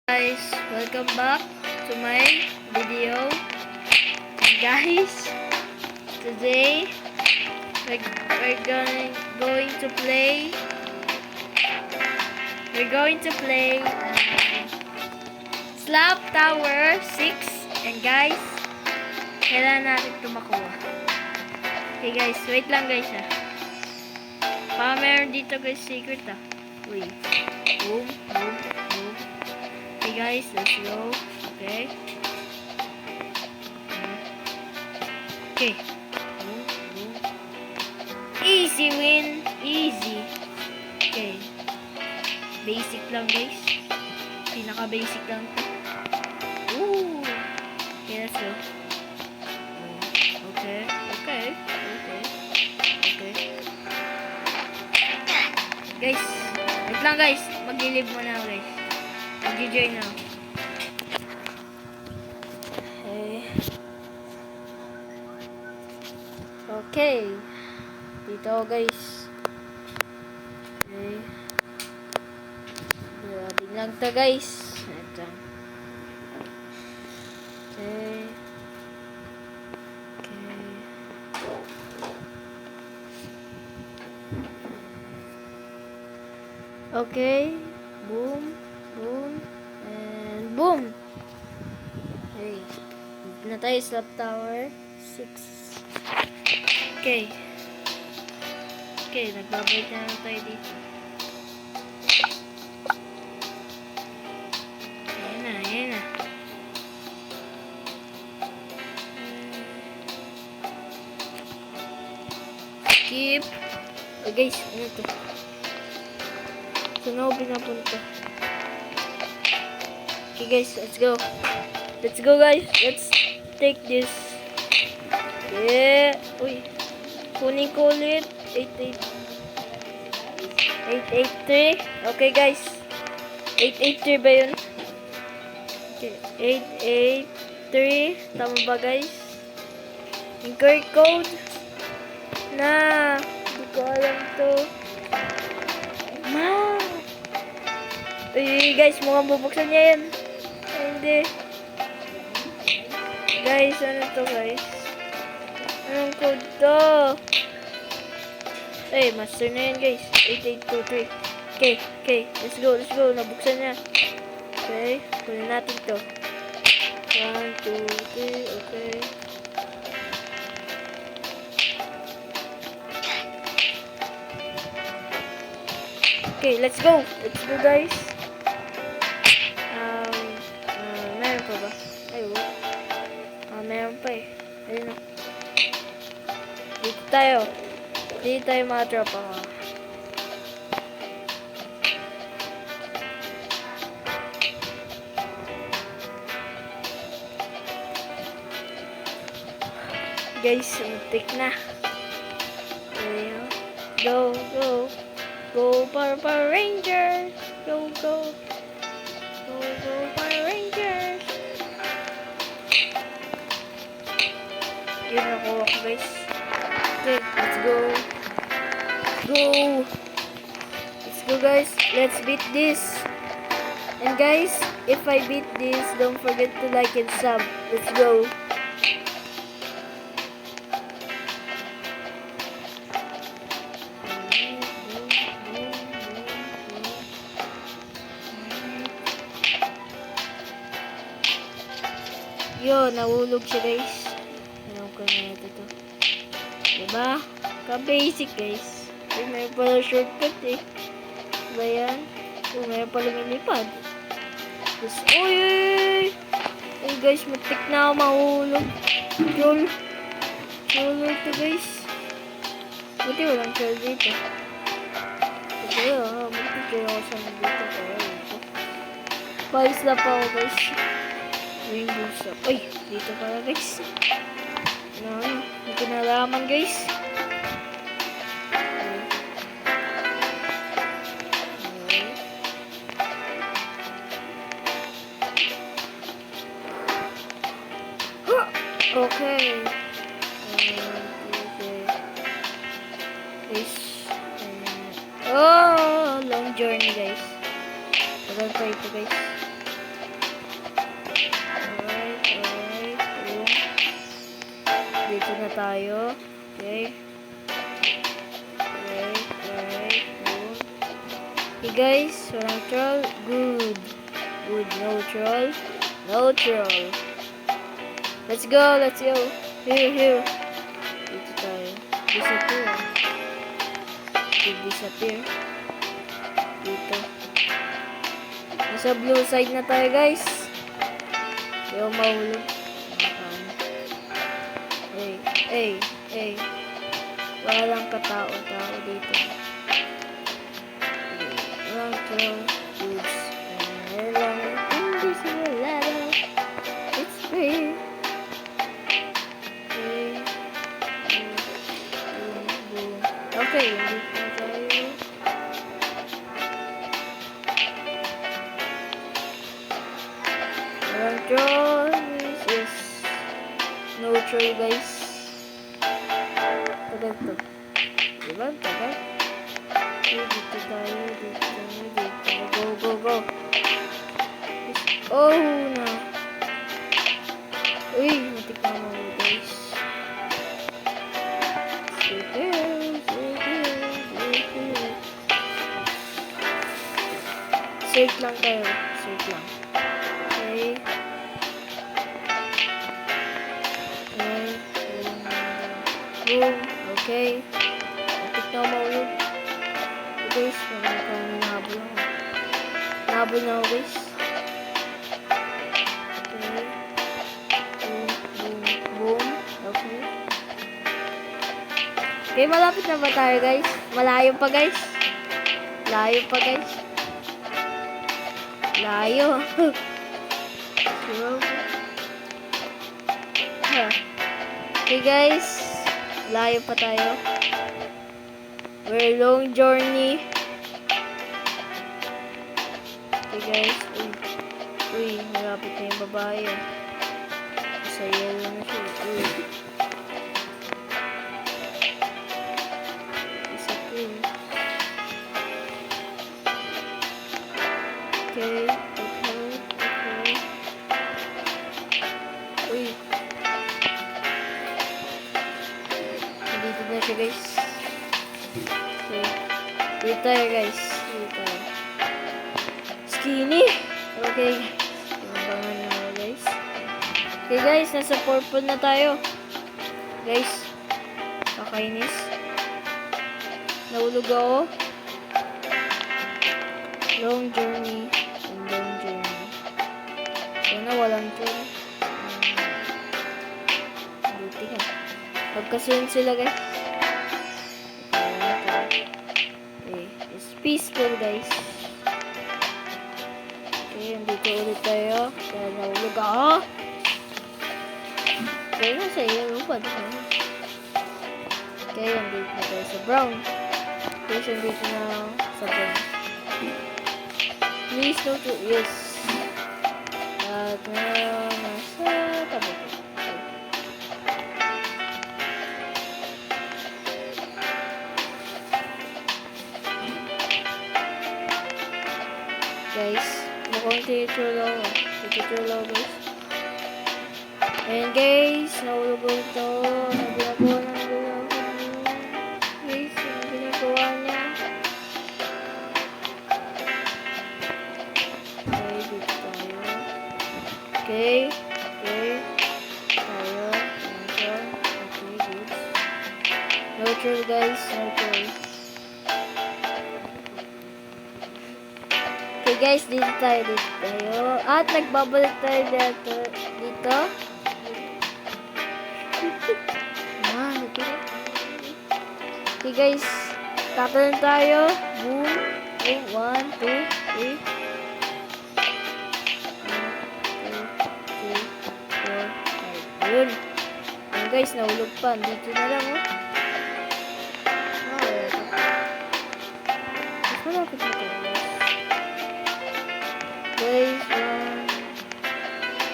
Guys, welcome back to my video. Guys, today we're going to play Slap Tower 6. And guys, kailangan natin ito makuha. Okay guys, wait lang guys meron dito guys secret Uy. Boom, boom, boom. Okay guys, let's go. Okay. Okay. Boom, boom. Easy win. Easy. Okay. Basic lang guys. Pinaka-basic lang ito. Ooh. Okay, let's go. Okay. Okay. Okay. Okay. Guys, wait lang guys. Mag-live muna guys. Mag-join na. Okay. Dito guys. Okay. Grabe lang to guys. Ito. Okay. Okay. Okay. Boom. Boom. And boom. Okay. Dito na tayo sa Tower 6. Okay. Okay, nagbabalik na lang tayo dito. Ayan na, ayan na. Skip. Oh guys, ano to? Saan ako pinapunta? Okay guys, let's go. Let's go guys. Let's take this. Yeah. Uy. Kunin ko ulit. 883. Okay guys. 883 ba yun? Okay. 883. Tama ba guys? Incorrect code. Na. Hindi ko alam to. Ma. Uy guys, mukhang bubuksan niya yan. Ay, hindi. Guys, ano to guys? Anong code to? Hey, master na yan guys. 8823. Okay, okay. Let's go, let's go. Nabuksan niya. Okay, kunin natin to. 1, 2, 3. Okay. Okay, let's go. Let's go guys. Meron pa ba? Ayun. Meron pa eh. Ayun na. Dito tayo. Dito tayo mga tropa. Guys, muntik na. Ayun. Go, go. Go, Power Rangers. Go, go. Go, go, Power Rangers. Yun nakuha ko guys. Okay, let's go. Go. Let's go guys. Let's beat this. And guys, if I beat this, don't forget to like and sub. Let's go. Yo, nahulog siya guys. Ano ko na ito to. Diba? Ka-basic guys. May pala shortcut eh. Diba yan? May pala lumilipad. Tapos, uy! Uy guys, matik na ako mahulog. Troll. Troll ito guys. Buti walang troll dito. Kaya, buti kaya ako sa dito. Kaya ito. Pais na pa ako guys. Rainbow Stop. Uy, dito pala guys. Hindi ko nalaman guys. Okay. Guys. Oh, long journey guys. Tagal pa ito guys. tayo. Okay. Right. Boom. Okay guys, walang troll. Good. No troll. Let's go. Here. Dito tayo. Disappear. Dito. Nasa blue side na tayo guys. Ayaw mahulog. Hey. Walang katao-tao dito. Walang troll. Goods. Walang invisible ladder. It's free. Okay, dito na tayo. Walang troll. Yes. No troll guys. Tagal to. Diba? Tagal. Okay, dito tayo. Go. Oh, na. Uy, matik na mo guys. Safe lang tayo. Okay. Boom. Okay. Matik na maulog. Guys, nahabol ako. Nahabol na ako guys. Boom. Okay. Okay, malapit na ba tayo guys? Malayo pa guys. Layo. Okay guys, layo pa tayo. We're long journey. Okay guys, uy, malapit na yung babae. Sa yellow na siya. Okay. Uy. Dito na siya guys. Okay. Dito tayo guys. Skinny. Okay. Tumbangan na ako guys. Okay guys, nasa purple na tayo. Guys. Kakainis. Nahulog ako. Long journey. Sana walang troll. Buti ka. Pagkasunod sila guys. Okay. It's peaceful guys. Okay, andito ulit tayo. Kaya nahulog ako. Okay, nasa yellow pa. Okay, andito na tayo sa brown. Okay, andito na sa brown. Please no to yes. At nasa tabi ko. Guys, mukhang titulo guys. And guys, nahulog ko ito. Nagagawa guys, yung ginagawa niya. Okay. Tayo. Okay, good. No troll guys, no troll. Okay guys, dito tayo. At nagbabalik tayo dito. Okay guys, tatalon tayo. Boom. Okay, 1, 2, 3. Ayun. Ayun guys, nahulog pa. Dito na lang oh. Mas malapit na tayo guys.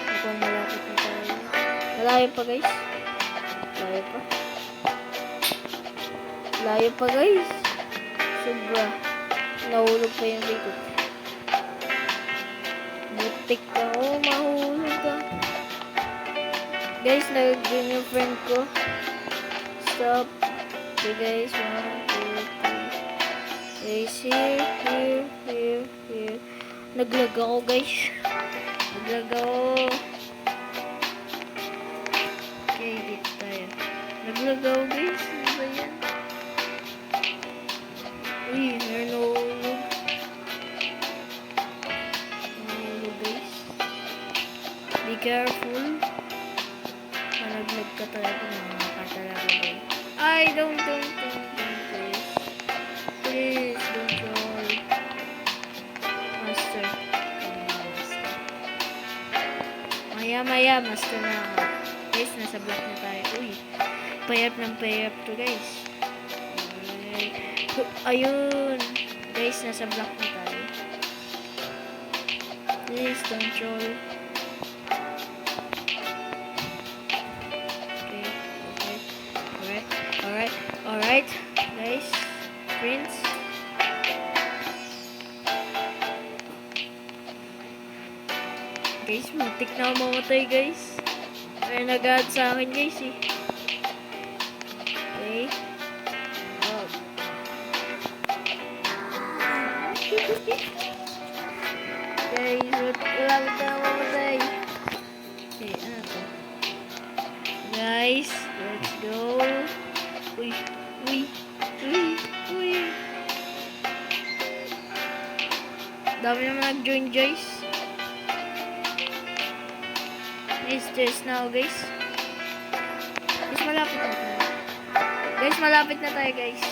Mukhang malapit na tayo. Malayo pa guys. Layo pa guys. Sobra. Nahulog pa yung dito. Butik ka. Oh, mahulog ka. Guys, nag-green yung friend ko. stop. Okay guys, 1, 2, 3. Guys, here. Naglag ako guys. Naglag ako. Okay, dito tayo. Naglag ako guys. Ano ba yan? Uy, meron nahulog. Nahulog guys. Be careful. Nalaglag ka talaga. Nakaka talaga guys. Ay, don't please. Please, don't roll. Master. Maya, master na ako. Guys, nasa block na tayo. Uy, payap to guys. Ayun. Guys, nasa block na tayo. Please, don't roll. Okay. Alright. Guys, Prince. Guys, muntik na ako mamatay guys. Ay, nag-add sa akin guys eh. Okay. Oh. Guys, wala ko na mamatay. Okay, ano to? Guys, let's go. Uy. Dami naman nag-join guys. Stress na ako guys. Guys, malapit na tayo. Malapit na tayo guys.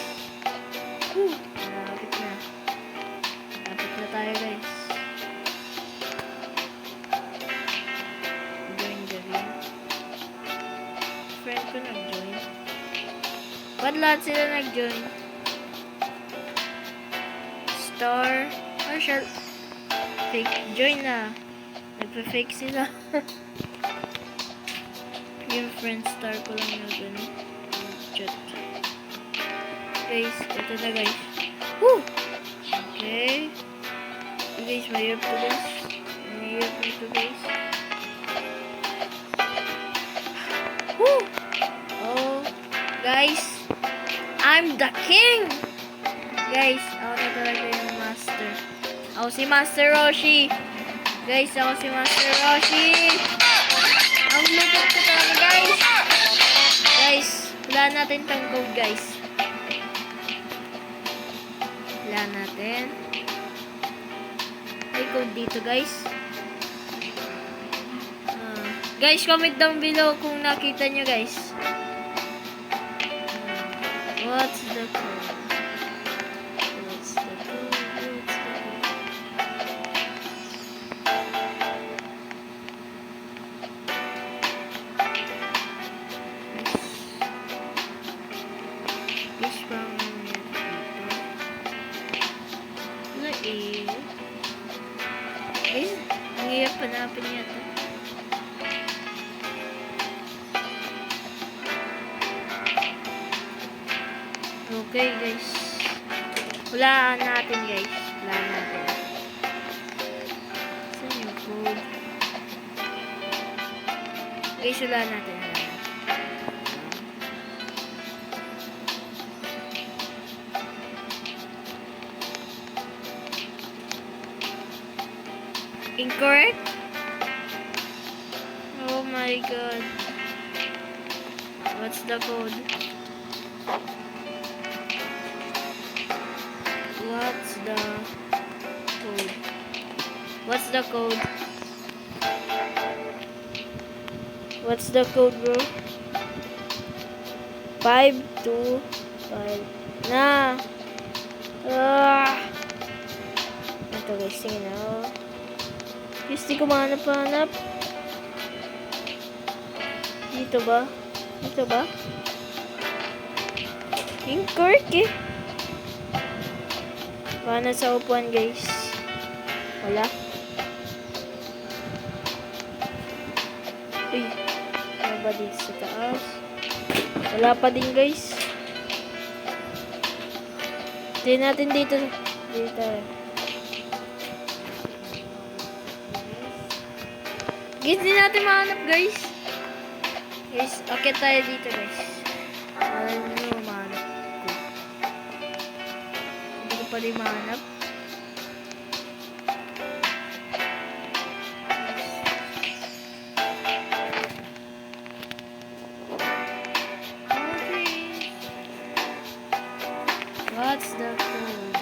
Join the ring. Friend ko nag-join. Ba't lahat sila nag-join? Star. Marshall. Fake. Join na. Nagpa-fake sila. Yung friend star ko lang na gano'n. Chat. Guys, ito na guys. Woo! Okay. Guys, mahirap to guys. Mahirap nito guys. Woo! Oh, guys. I'm the king! Guys, ako na talaga yung master. Ako si Master Roshi. Guys, ako si Master Roshi. Ang lupit ko talaga, guys. Guys, wala natin tong code, guys. Wala natin. May code dito, guys. Guys, comment down below kung nakita nyo, guys. What's the code? Guys, ang hirap panapin yata. Okay guys. Wala natin guys. Wala natin. Saan yung code? Guys, wala natin. Incorrect? Oh my god. What's the code? What's the code? What's the code? What's the code, bro? 525 na. Ito guys, tingin na. Guys, di ko mahanap. Dito ba? Incorrect eh. Paano sa upuan guys? Wala. Uy. Ano ba dito sa taas? Wala pa din guys. Tignan natin dito. Dito. Guys, di natin mahanap guys. Guys, okay tayo dito guys. malay nyo, mahanap ko. Hindi ko pa rin mahanap. What's the code?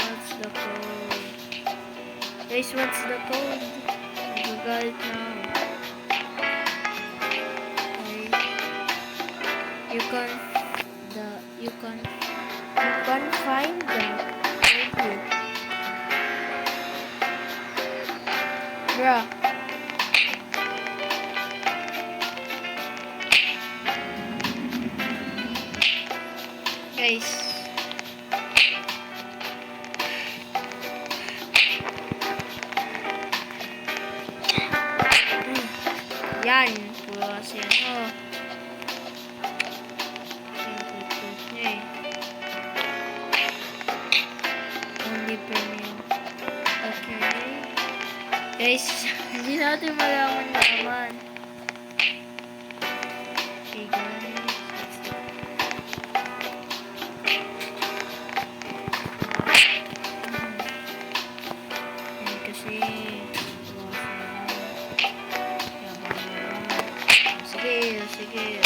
What's the code? Guys, what's the code? Nagagalit na ako. Okay. You can find the code. Bruh. Guys. Yan. Puro kasi ano. Only premium. Okay. Guys, hindi natin malaman. Okay guys. Kasi sige.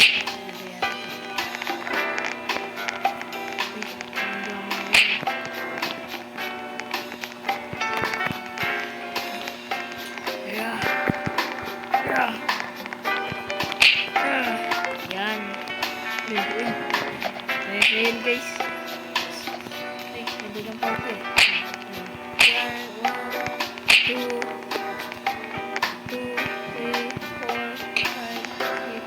Yan. Ayan guys. Ay, hindi lang part eh. Yan, 1, 2, 3, 4, 5, 6, 7, 8,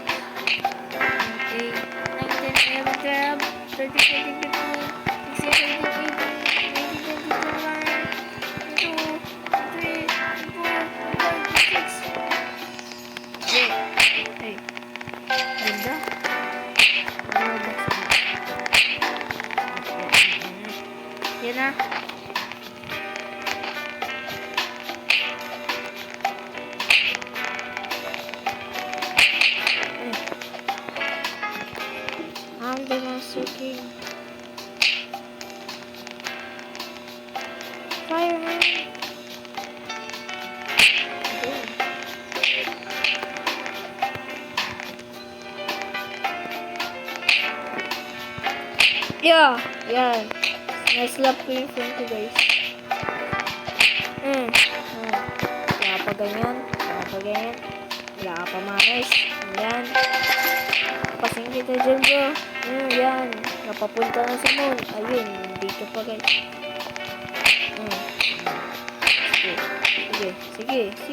9, 10, 11, 12, 13, 14, 15, 16, 17, 18, 19, 20, 21, 22, 23, 24, 25, 26. Hey. Ganda. Yan na. I'm the Master King. Fireman. Yeah. Naslap ko yung friend ko guys. Wala pa ganyan. Wala ka pa manis. Yan. Pasing kita dyan bro. Yan. Napapunta na sa moon. Ayun. Dito pa guys. Sige.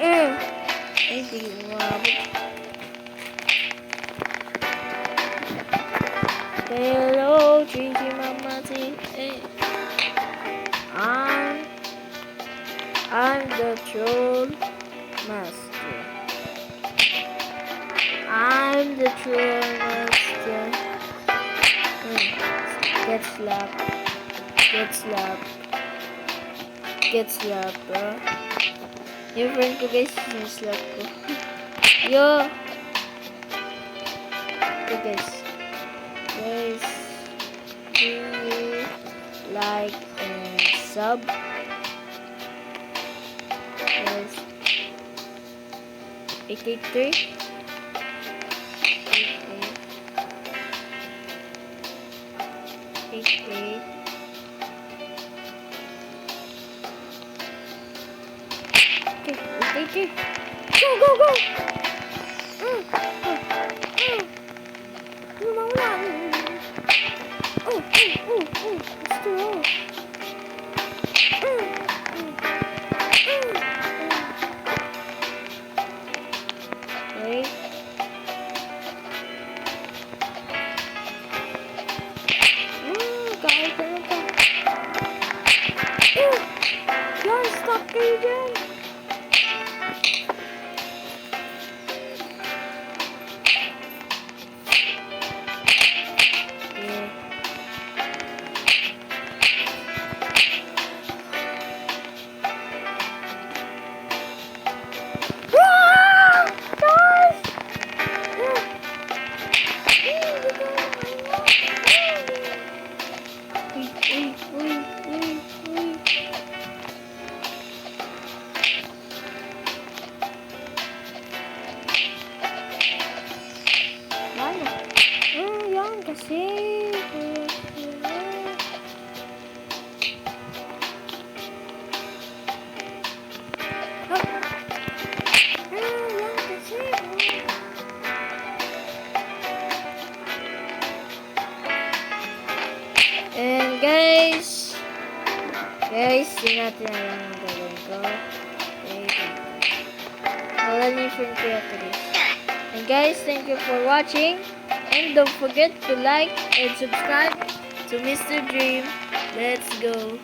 Ay, di umabot. Hello, Gigi Mama T. I'm the troll master. Get slapped, bro. Yung friend ko guys, slap ko. Yo! Okay guys, do you like and sub? Yes. 883. Okay. Go! Lumawan. Let's go. Wait. Kahit ano pa. Yan, stop kayo dyan. natin alam ang gagawin ko. Okay. Wala na yung friend ko yata guys. And guys, thank you for watching. And don't forget to like and subscribe to Mr. Dream. Let's go.